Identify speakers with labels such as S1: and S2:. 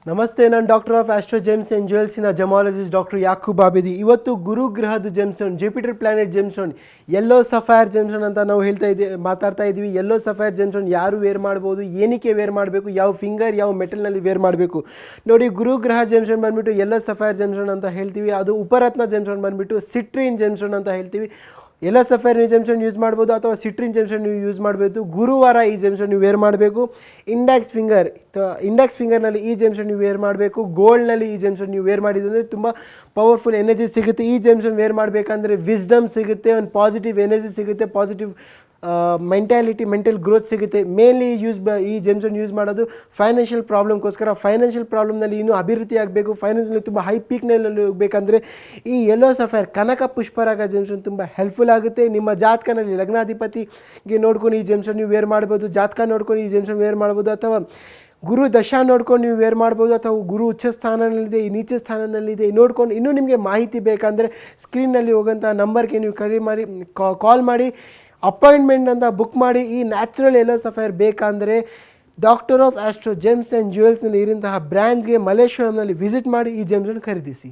S1: ನಮಸ್ತೆ, ನಾನು doctor of astro gems and ಜ್ಯುವೆಲ್ಸಿನ ಜಮಾಲಜಿಸ್ಟ್ ಡಾಕ್ಟರ್ ಯಾಕೂಬ್ ಆಬಿದಿ. ಇವತ್ತು ಗುರುಗ್ರಹದ gemstone, Jupiter planet gemstone, yellow sapphire gemstone ಅಂತ ನಾವು ಮಾತಾಡ್ತಾ ಇದ್ದೀವಿ. ಯೆಲ್ಲೋ ಸಫೈರ್ ಜೆಮ್ಸ್ಟೋನ್ ಯಾರು ವೇರ್ ಮಾಡ್ಬೋದು, ಏನಕ್ಕೆ ವೇರ್ ಮಾಡಬೇಕು, ಯಾವ ಫಿಂಗರ್ ಯಾವ ಮೆಟಲ್ನಲ್ಲಿ ವೇರ್ ಮಾಡಬೇಕು ನೋಡಿ. ಗುರುಗ್ರಹ ಜೆಮ್ಸ್ಟೋನ್ ಬಂದುಬಿಟ್ಟು ಯೆಲ್ಲೋ ಸಫೈರ್ ಜೆಮ್ಸ್ಟೋನ್ ಅಂತ ಹೇಳ್ತೀವಿ. ಅದು ಉಪರತ್ನ ಜೆಮ್ಸ್ಟೋನ್ ಬಂದುಬಿಟ್ಟು ಸಿಟ್ರಿನ್ ಜೆಮ್ಸ್ಟೋನ್ ಅಂತ ಹೇಳ್ತೀವಿ. ಯೆಲ್ಲೋ ಸಫೈರ್ ನೀವು ಜೆಮ್ಸ್ಟೋನ್ ಯೂಸ್ ಮಾಡ್ಬೋದು ಅಥವಾ ಸಿಟ್ರಿನ್ ಜೆಮ್ಸ್ಟೋನ್ ನೀವು ಯೂಸ್ ಮಾಡಬೇಕು. ಗುರುವಾರ ಈ ಜೆಮ್ಸ್ಟೋನ್ ನೀವು ವೇರ್ ಮಾಡಬೇಕು. ಇಂಡೆಕ್ಸ್ ಫಿಂಗರ್ನಲ್ಲಿ ಈ ಜೆಮ್ಸ್ಟೋನ್ ನೀವು ವೇರ್ ಮಾಡಬೇಕು. ಗೋಲ್ಡ್ನಲ್ಲಿ ಈ ಜೆಮ್ಸ್ಟೋನ್ ನೀವು ವೇರ್ ಮಾಡಿದಂದರೆ ತುಂಬ ಪವರ್ಫುಲ್ ಎನರ್ಜಿ ಸಿಗುತ್ತೆ. ಈ ಜೆಮ್ಸ್ಟೋನ್ ವೇರ್ ಮಾಡಬೇಕಂದ್ರೆ ವಿಸ್ಡಮ್ ಸಿಗುತ್ತೆ, ಒಂದು ಪಾಸಿಟಿವ್ ಎನರ್ಜಿ ಸಿಗುತ್ತೆ, ಪಾಸಿಟಿವ್ ಮೆಂಟಲ್ ಗ್ರೋತ್ ಸಿಗುತ್ತೆ. ಮೇನ್ಲಿ ಈ ಜೆಮ್ಸ್ಟೋನ್ ಯೂಸ್ ಮಾಡೋದು ಫೈನಾನ್ಷಿಯಲ್ ಪ್ರಾಬ್ಲಮ್ಗೋಸ್ಕರ. ಫೈನಾನ್ಷಿಯಲ್ ಪ್ರಾಬ್ಲಮ್ನಲ್ಲಿ ಇನ್ನೂ ಅಭಿವೃದ್ಧಿ ಆಗಬೇಕು, ಫೈನಾನ್ಷಿಯಲಿ ತುಂಬ ಹೈ ಪೀಕ್ನಲ್ಲಿ ಹೋಗಬೇಕಂದ್ರೆ ಈ ಯೆಲ್ಲೋ ಸಫೈರ್ ಕನಕ ಪುಷ್ಪರಾಗ ಜೆಮ್ಸ್ಟೋನ್ ತುಂಬ ಹೆಲ್ಪ್ಫುಲ್ ಆಗುತ್ತೆ. ನಿಮ್ಮ ಜಾತಕನಲ್ಲಿ ಲಗ್ನಾಧಿಪತಿಗೆ ನೋಡ್ಕೊಂಡು ಈ ಜೆಮ್ಸ್ಟೋನ್ ನೀವು ವೇರ್ ಮಾಡ್ಬೋದು, ಜಾತಕ ನೋಡ್ಕೊಂಡು ಈ ಜೆಮ್ಸ್ಟೋನ್ ವೇರ್ ಮಾಡ್ಬೋದು, ಅಥವಾ ಗುರು ದಶಾ ನೋಡ್ಕೊಂಡು ನೀವು ವೇರ್ ಮಾಡ್ಬೋದು, ಅಥವಾ ಗುರು ಉಚ್ಚ ಸ್ಥಾನದಲ್ಲಿದೆ, ಈ ನೀಚ ಸ್ಥಾನದಲ್ಲಿದೆ ನೋಡ್ಕೊಂಡು. ಇನ್ನೂ ನಿಮಗೆ ಮಾಹಿತಿ ಬೇಕಂದರೆ ಸ್ಕ್ರೀನ್ನಲ್ಲಿ ಹೋಗೋಂಥ ನಂಬರ್ಗೆ ನೀವು ಕಾಲ್ ಮಾಡಿ ಅಪಾಯಿಂಟ್ಮೆಂಟ್ ಅಂತ ಬುಕ್ ಮಾಡಿ. ಈ ನ್ಯಾಚುರಲ್ ಯೆಲ್ಲೋ ಸಫೈರ್ ಬೇಕಂದರೆ doctor of astro gems and ಜ್ಯುವೆಲ್ಸ್ನಲ್ಲಿ ಇರುವಂತಹ ಬ್ರ್ಯಾಂಚ್ಗೆ ಮಲ್ಲೇಶ್ವರಂನಲ್ಲಿ ವಿಸಿಟ್ ಮಾಡಿ ಈ ಜೆಮ್ಸನ್ನು ಖರೀದಿಸಿ.